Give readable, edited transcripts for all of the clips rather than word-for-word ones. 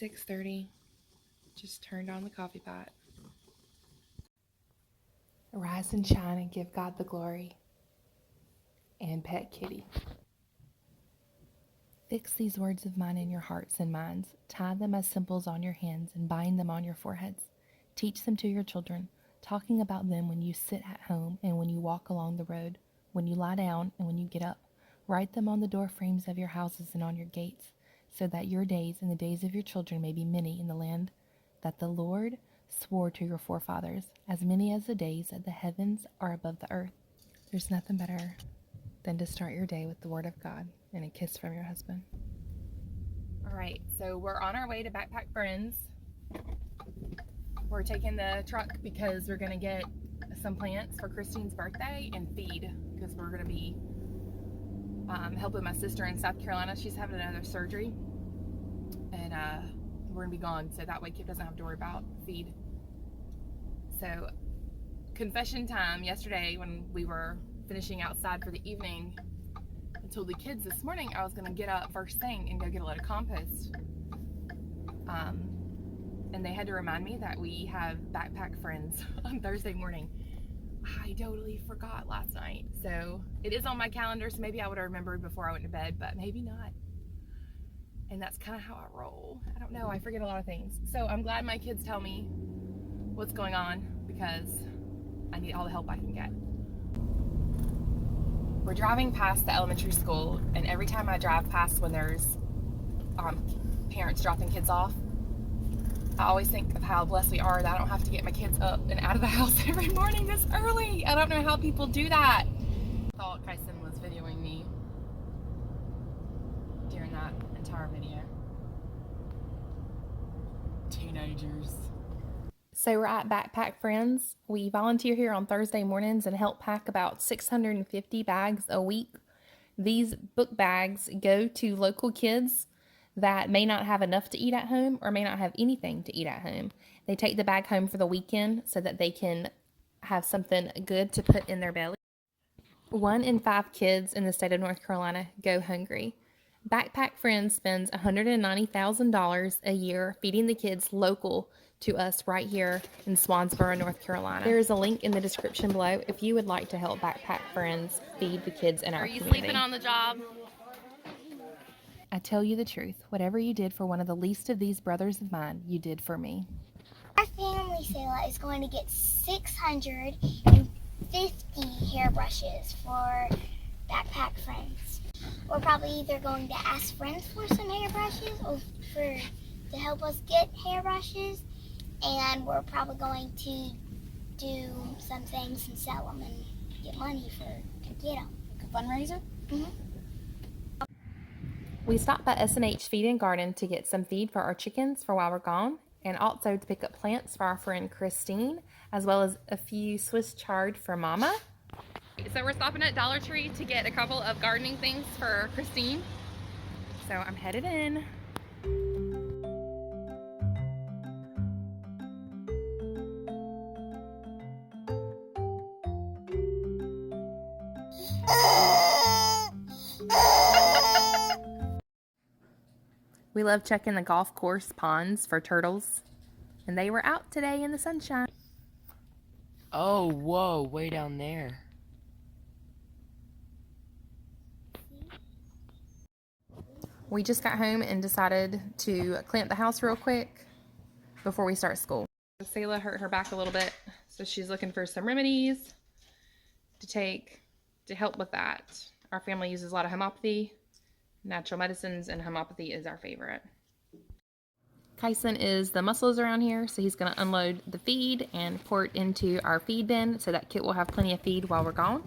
6:30. Just turned on the coffee pot. Rise and shine and give God the glory. And pet kitty. Fix these words of mine in your hearts and minds. Tie them as symbols on your hands and bind them on your foreheads. Teach them to your children, talking about them when you sit at home and when you walk along the road, when you lie down and when you get up. Write them on the door frames of your houses and on your gates, so that your days and the days of your children may be many in the land that the Lord swore to your forefathers, as many as the days that the heavens are above the earth. There's nothing better than to start your day with the Word of God and a kiss from your husband. All right, so we're on our way to Backpack Friends. We're taking the truck because we're going to get some plants for Christine's birthday and feed, because we're going to be helping my sister in South Carolina. She's having another surgery, and we're going to be gone, so that way Kip doesn't have to worry about feed. So, confession time. Yesterday when we were finishing outside for the evening, I told the kids this morning I was going to get up first thing and go get a load of compost. And they had to remind me that we have Backpack Friends on Thursday morning. I totally forgot last night. So it is on my calendar, so maybe I would have remembered before I went to bed, but maybe not. And that's kind of how I roll. I don't know, I forget a lot of things. So I'm glad my kids tell me what's going on, because I need all the help I can get. We're driving past the elementary school, and every time I drive past when there's parents dropping kids off, I always think of how blessed we are that I don't have to get my kids up and out of the house every morning this early. I don't know how people do that. I thought Kyson was videoing me during that entire video. Teenagers. So we're at Backpack Friends. We volunteer here on Thursday mornings and help pack about 650 bags a week. These book bags go to local kids that may not have enough to eat at home or may not have anything to eat at home. They take the bag home for the weekend so that they can have something good to put in their belly. 1 in 5 kids in the state of North Carolina go hungry. Backpack Friends spends $190,000 a year feeding the kids local to us right here in Swansboro, North Carolina. There is a link in the description below if you would like to help Backpack Friends feed the kids in our community. Are you sleeping on the job? I tell you the truth, whatever you did for one of the least of these brothers of mine, you did for me. Our family, Selah, is going to get 650 hairbrushes for Backpack Friends. We're probably either going to ask friends for some hairbrushes or to help us get hairbrushes, and we're probably going to do some things and sell them and get money to get them. Like a fundraiser? Mm-hmm. We stopped by S&H Feed and Garden to get some feed for our chickens for while we're gone, and also to pick up plants for our friend Christine, as well as a few Swiss chard for Mama. So we're stopping at Dollar Tree to get a couple of gardening things for Christine. So I'm headed in. We love checking the golf course ponds for turtles, and they were out today in the sunshine. Oh, whoa, way down there. We just got home and decided to clean up the house real quick before we start school. Selah hurt her back a little bit, so she's looking for some remedies to take to help with that. Our family uses a lot of homeopathy, natural medicines, and homeopathy is our favorite. Kyson is the muscles around here, so he's going to unload the feed and pour it into our feed bin so that Kit will have plenty of feed while we're gone.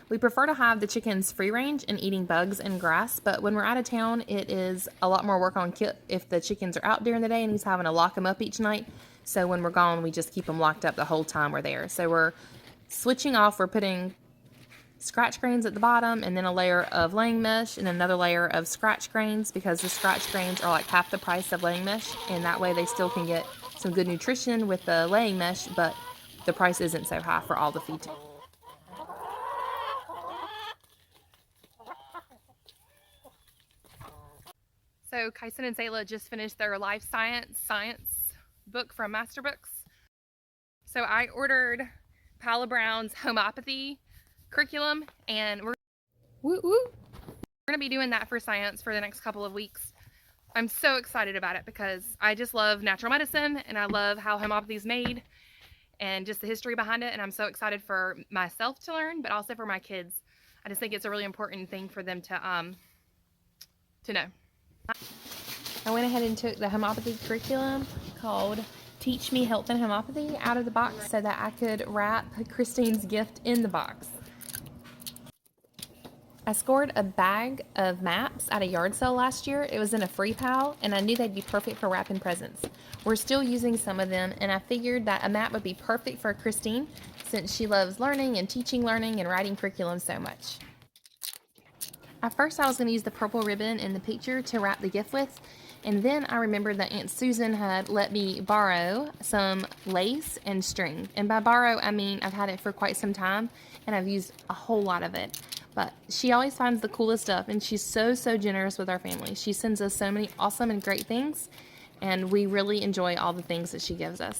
We prefer to have the chickens free range and eating bugs and grass, but when we're out of town, it is a lot more work on Kit if the chickens are out during the day and he's having to lock them up each night. So when we're gone, we just keep them locked up the whole time we're there. So we're switching off. We're putting scratch grains at the bottom and then a layer of laying mesh and another layer of scratch grains, because the scratch grains are like half the price of laying mesh, and that way they still can get some good nutrition with the laying mesh, but the price isn't so high for all the feed. So Kyson and Zayla just finished their life science book from Master Books. So I ordered Paula Brown's Homeopathy curriculum, and we're gonna be doing that for science for the next couple of weeks. I'm so excited about it because I just love natural medicine and I love how homeopathy is made and just the history behind it, and I'm so excited for myself to learn, but also for my kids. I just think it's a really important thing for them to know. I went ahead and took the homeopathy curriculum called Teach Me Health and Homeopathy out of the box so that I could wrap Christine's gift in the box. I scored a bag of maps at a yard sale last year. It was in a free pile, and I knew they'd be perfect for wrapping presents. We're still using some of them, and I figured that a map would be perfect for Christine since she loves learning and teaching learning and writing curriculum so much. At first, I was going to use the purple ribbon in the picture to wrap the gift with, and then I remembered that Aunt Susan had let me borrow some lace and string. And by borrow, I mean I've had it for quite some time, and I've used a whole lot of it. But she always finds the coolest stuff, and she's so generous with our family. She sends us so many awesome and great things, and we really enjoy all the things that she gives us.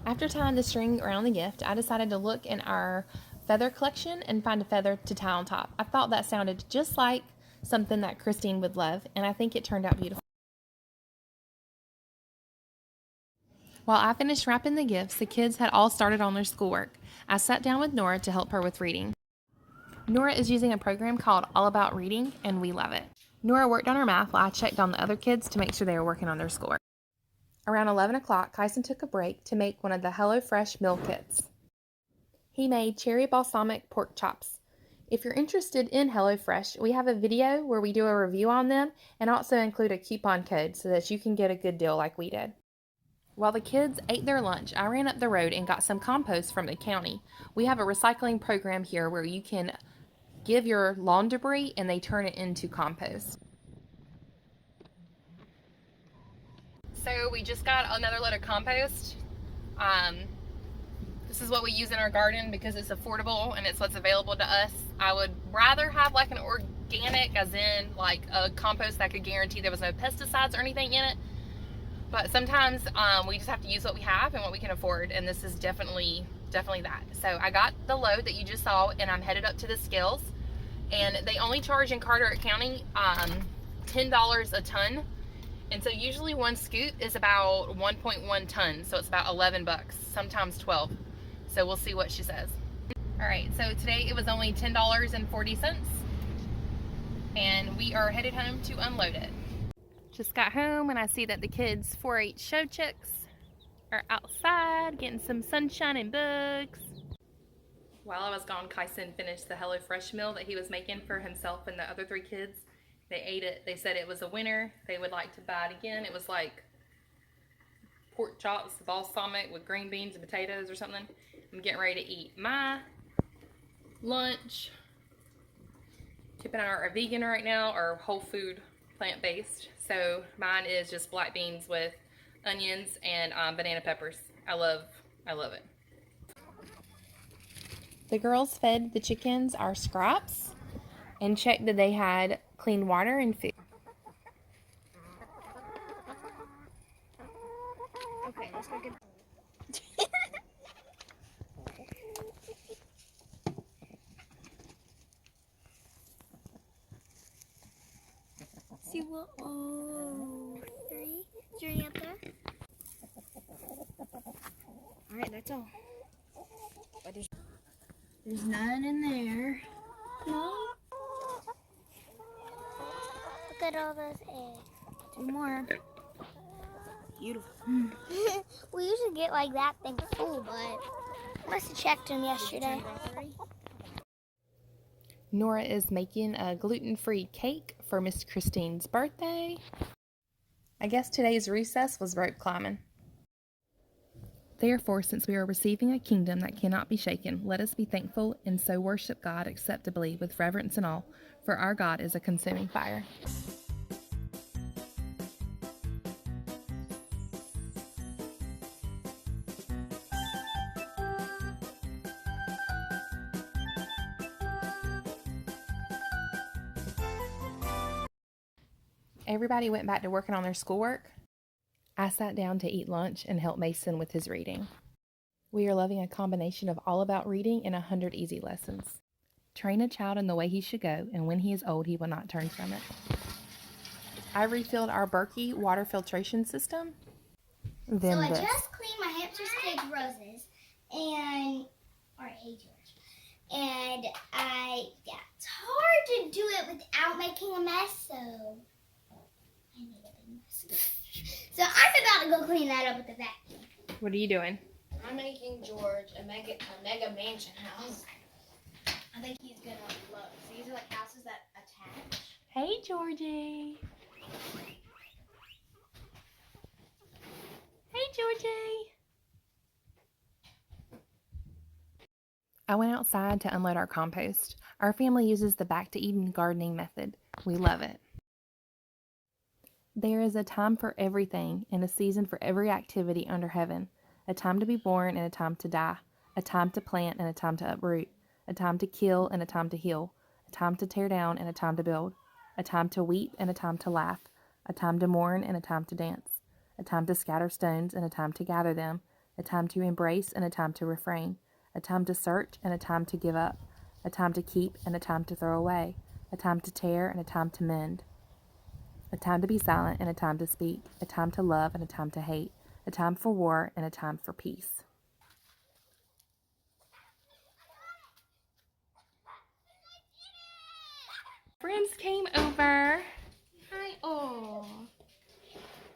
After tying the string around the gift, I decided to look in our feather collection and find a feather to tie on top. I thought that sounded just like something that Christine would love, and I think it turned out beautiful. While I finished wrapping the gifts, the kids had all started on their schoolwork. I sat down with Nora to help her with reading. Nora is using a program called All About Reading, and we love it. Nora worked on her math while I checked on the other kids to make sure they were working on their schoolwork. Around 11 o'clock, Kyson took a break to make one of the HelloFresh meal kits. He made cherry balsamic pork chops. If you're interested in HelloFresh, we have a video where we do a review on them and also include a coupon code so that you can get a good deal like we did. While the kids ate their lunch, I ran up the road and got some compost from the county. We have a recycling program here where you can give your lawn debris and they turn it into compost. So we just got another load of compost. This is what we use in our garden because it's affordable and it's what's available to us. I would rather have like an organic, as in like a compost that could guarantee there was no pesticides or anything in it. But sometimes we just have to use what we have and what we can afford, and this is definitely that. So I got the load that you just saw, and I'm headed up to the scales. And they only charge in Carteret County $10 a ton. And so usually one scoop is about 1.1 tons, so it's about 11 bucks, sometimes 12. So we'll see what she says. All right, so today it was only $10.40, and we are headed home to unload it. Just got home and I see that the kids' 4-H show chicks are outside getting some sunshine and bugs. While I was gone, Kyson finished the HelloFresh meal that he was making for himself and the other 3 kids. They ate it. They said it was a winner. They would like to buy it again. It was like pork chops, balsamic with green beans and potatoes or something. I'm getting ready to eat my lunch. Tip and I are vegan right now, or whole food, plant-based. So mine is just black beans with onions and banana peppers. I love it. The girls fed the chickens our scraps and checked that they had clean water and food. Okay, let's go get. See what? Oh, 3. Is there any up there? All right, that's all. But there's none in there. No. Look at all those eggs. 2 more. Beautiful. We usually get like that thing full, but I must have checked them yesterday. Nora is making a gluten-free cake for Miss Christine's birthday. I guess today's recess was rope climbing. Therefore, since we are receiving a kingdom that cannot be shaken, let us be thankful and so worship God acceptably with reverence and awe, for our God is a consuming fire. Everybody went back to working on their schoolwork. I sat down to eat lunch and help Mason with his reading. We are loving a combination of all about reading and 100 easy lessons. Train a child in the way he should go, and when he is old, he will not turn from it. I refilled our Berkey water filtration system. Then I this. just cleaned my hamster's cage roses, and hey George, and it's hard to do it without making a mess, so I made a big mess. So I'm about to go clean that up with the vacuum. What are you doing? I'm making George a mega mansion house. I think he's gonna love. So these are like houses that attach. Hey, Georgie. Hey, Georgie. I went outside to unload our compost. Our family uses the Back to Eden gardening method. We love it. There is a time for everything and a season for every activity under heaven. A time to be born and a time to die. A time to plant and a time to uproot. A time to kill and a time to heal. A time to tear down and a time to build. A time to weep and a time to laugh. A time to mourn and a time to dance. A time to scatter stones and a time to gather them. A time to embrace and a time to refrain. A time to search and a time to give up. A time to keep and a time to throw away. A time to tear and a time to mend. A time to be silent and a time to speak. A time to love and a time to hate. A time for war and a time for peace. Friends came over. Hi, oh.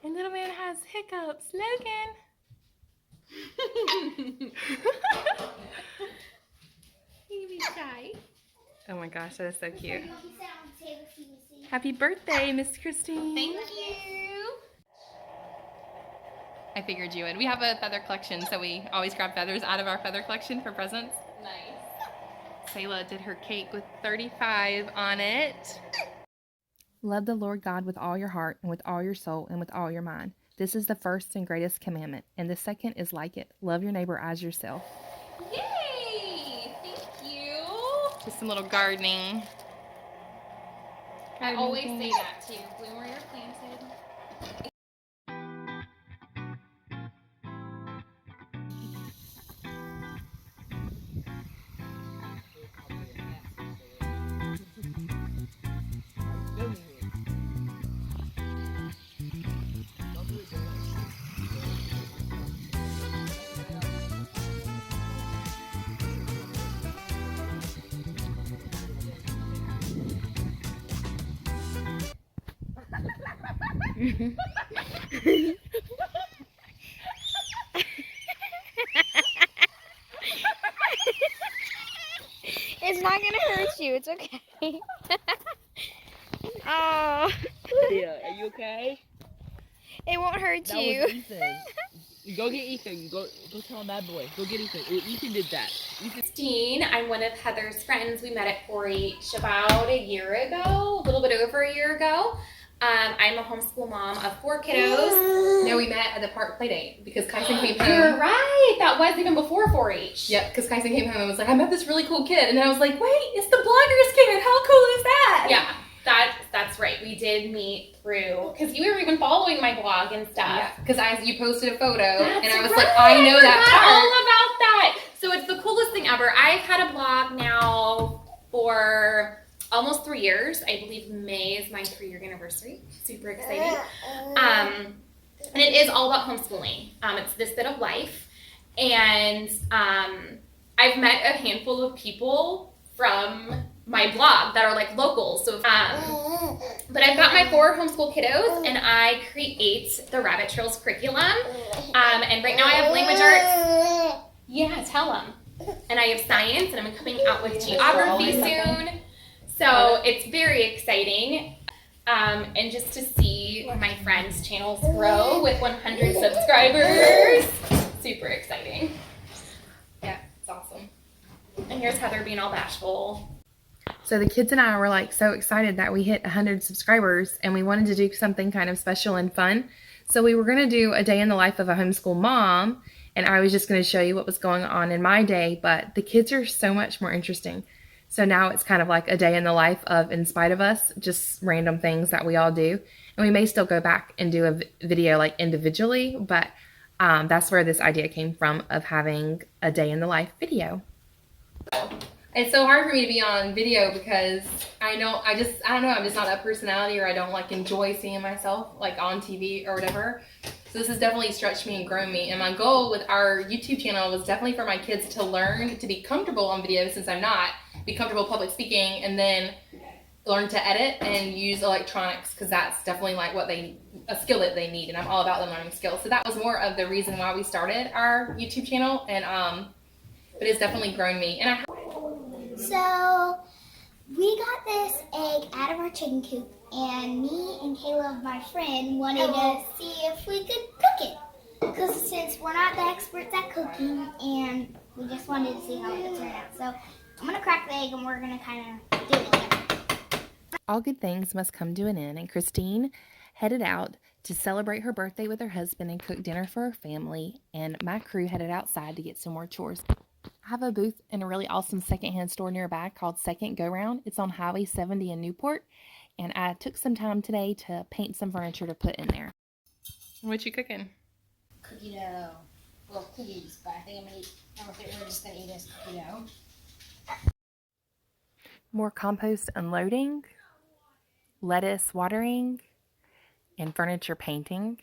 And little man has hiccups. Logan. He be shy. Oh my gosh, that is so cute. Happy birthday, Miss Christine. Thank you. I figured you would. We have a feather collection, so we always grab feathers out of our feather collection for presents. Nice. Selah did her cake with 35 on it. Love the Lord God with all your heart and with all your soul and with all your mind. This is the first and greatest commandment, and the second is like it. Love your neighbor as yourself. Yay! Thank you. Just some little gardening. I always say that too. Bloom where you're planted. It's not gonna hurt you. It's okay. Oh, Lydia, are you okay? it won't hurt That you. was Ethan. Go get Ethan. Go tell him that boy. Go get Ethan. Ethan did that. Christine, I'm one of Heather's friends. We met at 4-H about a year ago, a little bit over a year ago. I'm a homeschool mom of 4 kiddos. No, we met at the park play date because Kyson came home. You're right. That was even before 4-H. Yep, because Kyson came home and was like, I met this really cool kid. And I was like, wait, it's the bloggers kid. How cool is that? Yeah, that's right. We did meet through, because you were even following my blog and stuff. Yeah, because you posted a photo That's and I was right. like, I know that forgot part. all about that. So it's the coolest thing ever. I've had a blog now for almost 3 years. I believe May is my 3-year anniversary. Super exciting. And it is all about homeschooling. It's this bit of life. And I've met a handful of people from my blog that are like locals. So, but I've got my 4 homeschool kiddos, and I create the Rabbit Trails curriculum. And right now I have language arts. Yeah, tell them. And I have science, and I'm coming out with geography soon. So it's very exciting. And just to see my friends' channels grow with 100 subscribers, super exciting. Yeah, it's awesome. And here's Heather being all bashful. So the kids and I were like so excited that we hit 100 subscribers and we wanted to do something kind of special and fun. So we were going to do a day in the life of a homeschool mom, and I was just going to show you what was going on in my day, but the kids are so much more interesting. So now it's kind of like a day in the life of In Spite of Us, just random things that we all do. And we may still go back and do a video like individually, but that's where this idea came from, of having a day in the life video. It's so hard for me to be on video because I don't know, I'm just not that personality, or I don't like enjoy seeing myself like on TV or whatever. So this has definitely stretched me and grown me. And my goal with our YouTube channel was definitely for my kids to learn to be comfortable on video, since I'm not, be comfortable public speaking, and then learn to edit and use electronics, because that's definitely like a skill that they need, and I'm all about them learning skills. So that was more of the reason why we started our YouTube channel, and but it's definitely grown me. And So we got this egg out of our chicken coop, and me and Caleb, my friend, wanted to see if we could cook it. Because since we're not the experts at cooking, and we just wanted to see how it would turn out. So I'm going to crack the egg, and we're going to kind of do it together. all good things must come to an end, and Christine headed out to celebrate her birthday with her husband and cook dinner for her family, and my crew headed outside to get some more chores. I have a booth in a really awesome secondhand store nearby called Second Go Round. It's on Highway 70 in Newport, and I took some time today to paint some furniture to put in there. What you cooking? Cookie dough. Well, cookies, but I think we're just gonna eat this cookie dough. More compost unloading, lettuce watering, and furniture painting,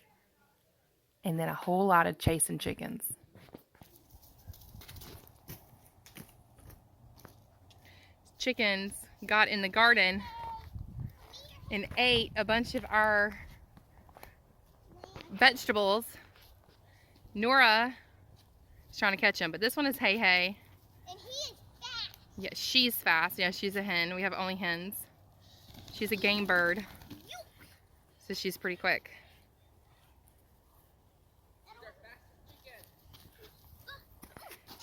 and then a whole lot of chasing chickens. Chickens got in the garden and ate a bunch of our vegetables. Nora is trying to catch them, but this one is Hey Hey. And he is fast. Yeah, she's fast. Yeah, she's a hen. We have only hens. She's a game bird, so she's pretty quick.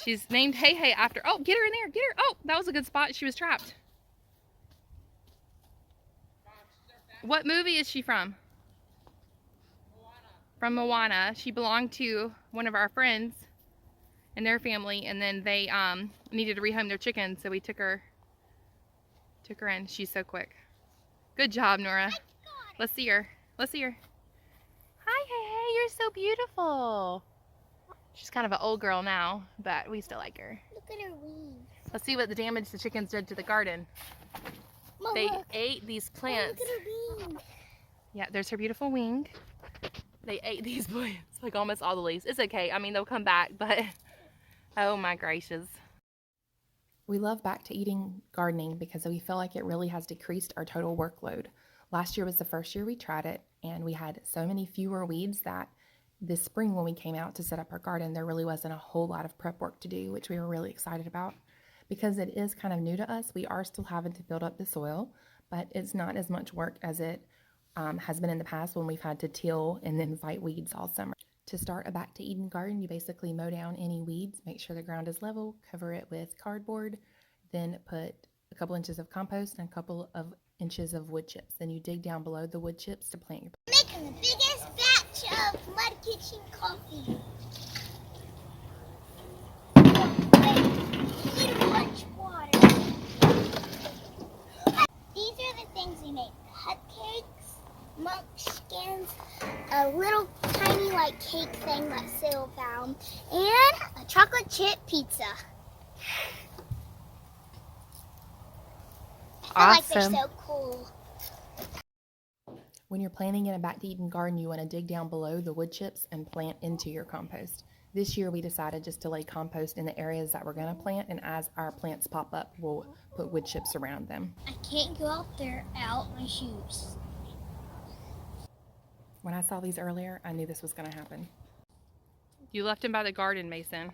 She's named Hey Hey after, oh, get her in there, get her. Oh, that was a good spot. She was trapped. What movie is she from? From Moana. She belonged to one of our friends and their family, and then they needed to rehome their chickens, so we took her in. She's so quick. Good job, Nora. Let's see her. Let's see her. Hi, Hey Hey, you're so beautiful. She's kind of an old girl now, but we still like her. Look at her wings. Let's see what the damage the chickens did to the garden. Mom, They look. ate these Oh, plants. look at her wings. Yeah, there's her beautiful wing. They ate these plants, like almost all the leaves. It's okay. I mean, they'll come back, but oh my gracious. We love back to eating gardening because we feel like it really has decreased our total workload. Last year was the first year we tried it, and we had so many fewer weeds that this spring when we came out to set up our garden, there really wasn't a whole lot of prep work to do, which we were really excited about. Because it is kind of new to us, we are still having to build up the soil, but it's not as much work as it has been in the past when we've had to till and then fight weeds all summer. To start a back to Eden garden, you basically mow down any weeds, make sure the ground is level, cover it with cardboard, then put a couple inches of compost and a couple of inches of wood chips. Then you dig down below the wood chips to plant your Making the biggest batch of Mud Kitchen coffee. Need much water. These are the things we made. Cupcakes, munchkins, a little tiny like cake thing that Zell found, and a chocolate chip pizza. I feel like Awesome. they're so cool. When you're planting in a back to Eden garden, you want to dig down below the wood chips and plant into your compost. This year we decided just to lay compost in the areas that we're going to plant, and as our plants pop up, we'll put wood chips around them. I can't go out there without my shoes. When I saw these earlier, I knew this was going to happen. You left them by the garden, Mason.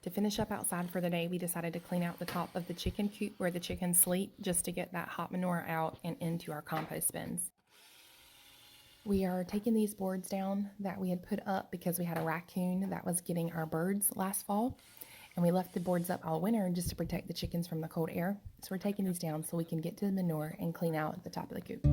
To finish up outside for the day, we decided to clean out the top of the chicken coop where the chickens sleep, just to get that hot manure out and into our compost bins. We are taking these boards down that we had put up because we had a raccoon that was getting our birds last fall, and we left the boards up all winter just to protect the chickens from the cold air. So we're taking these down so we can get to the manure and clean out the top of the coop.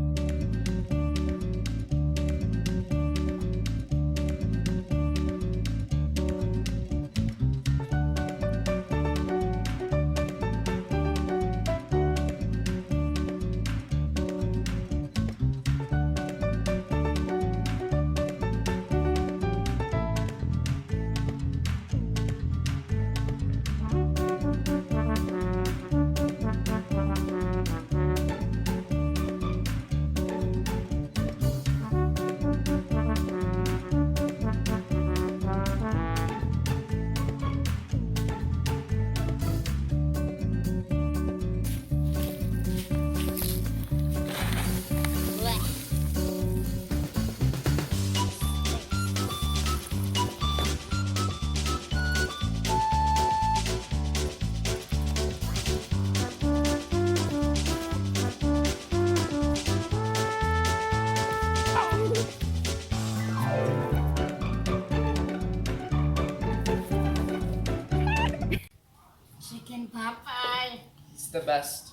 best.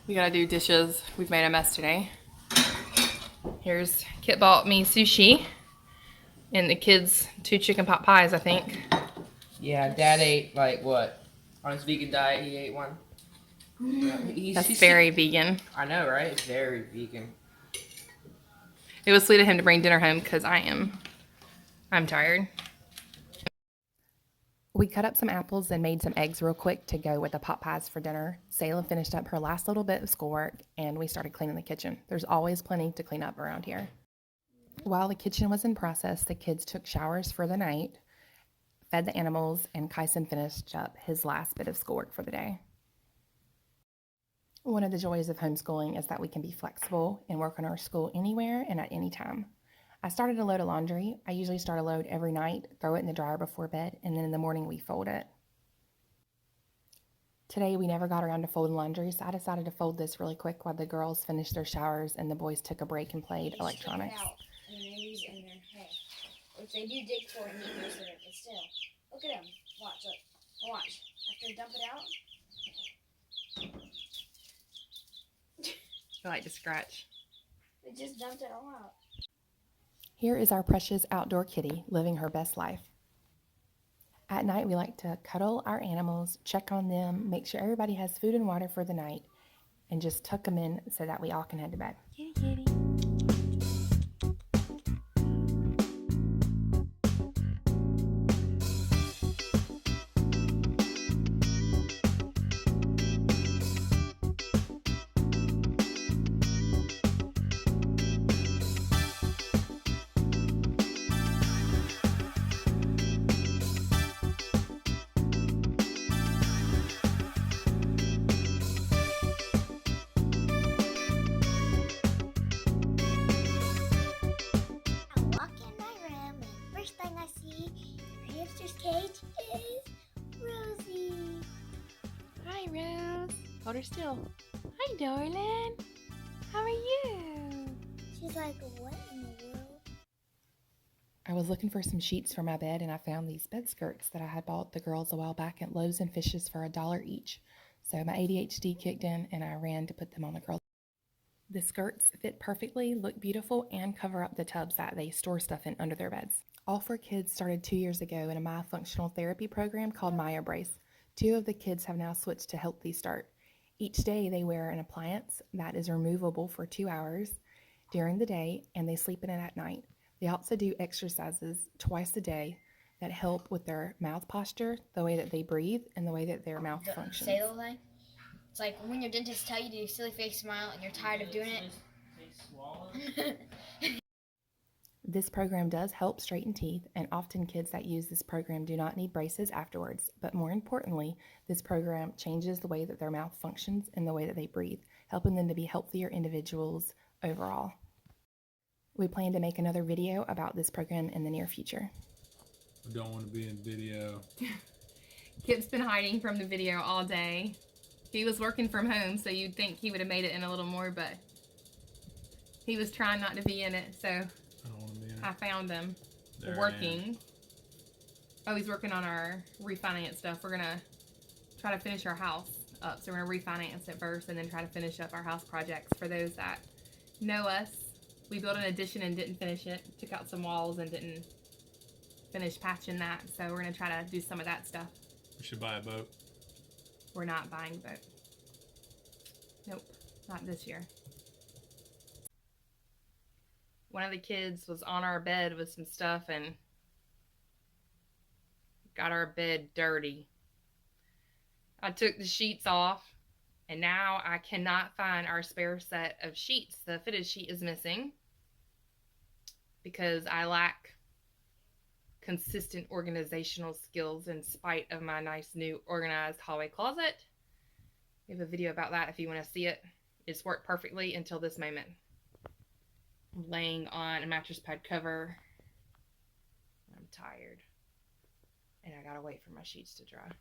We gotta do dishes. We've made a mess today. Here's Kit bought me sushi. And the kids 2 chicken pot pies, I think. Yeah, Dad ate, like, what? On his vegan diet, he ate one. Yeah, That's very vegan. I know, right? It's very vegan. It was sweet of him to bring dinner home because I'm tired. We cut up some apples and made some eggs real quick to go with the pot pies for dinner. Selah finished up her last little bit of schoolwork and we started cleaning the kitchen. There's always plenty to clean up around here. While the kitchen was in process, the kids took showers for the night, fed the animals, and Kyson finished up his last bit of schoolwork for the day. One of the joys of homeschooling is that we can be flexible and work on our school anywhere and at any time. I started a load of laundry. I usually start a load every night, throw it in the dryer before bed, and then in the morning we fold it. Today we never got around to folding laundry, so I decided to fold this really quick while the girls finished their showers and the boys took a break and played electronics. And maybe in their hay. Which they do dig for and eat most of it, but still. Look at them. Watch, look. Watch. After they dump it out, I like to scratch. they just dumped it all out. Here is our precious outdoor kitty living her best life. At night, we like to cuddle our animals, check on them, make sure everybody has food and water for the night, and just tuck them in so that we all can head to bed. Kitty, kitty. Cage is Rosie. Hi, Rose. Hold her still. Hi, darling. How are you? She's like, what in the world? I was looking for some sheets for my bed and I found these bed skirts that I had bought the girls a while back at Loaves and Fishes for $1 each. So my ADHD kicked in and I ran to put them on the girls. The skirts fit perfectly, look beautiful, and cover up the tubs that they store stuff in under their beds. All 4 kids started 2 years ago in a My Functional Therapy program called My Embrace. 2 of the kids have now switched to Healthy Start. Each day they wear an appliance that is removable for 2 hours during the day and they sleep in it at night. They also do exercises twice a day that help with their mouth posture, the way that they breathe, and the way that their mouth functions. Say the whole thing. It's like when your dentist tell you to do a silly face smile and you're tired of doing it. This program does help straighten teeth, and often kids that use this program do not need braces afterwards. But more importantly, this program changes the way that their mouth functions and the way that they breathe, helping them to be healthier individuals overall. We plan to make another video about this program in the near future. I don't want to be in video. Kip's been hiding from the video all day. He was working from home, so you'd think he would have made it in a little more, but he was trying not to be in it, so I don't want to be in it. I found him There I working. Oh, he's working on our refinance stuff. We're gonna try to finish our house up, so we're gonna refinance it first and then try to finish up our house projects. For those that know us, we built an addition and didn't finish it. Took out some walls and didn't finish patching that, so we're gonna try to do some of that stuff. We should buy a boat. We're not buying a boat. Nope, not this year. One of the kids was on our bed with some stuff and got our bed dirty. I took the sheets off and now I cannot find our spare set of sheets. The fitted sheet is missing because I lack consistent organizational skills in spite of my nice new organized hallway closet. We have a video about that if you want to see it. It's worked perfectly until this moment. I'm laying on a mattress pad cover. I'm tired. And I gotta wait for my sheets to dry.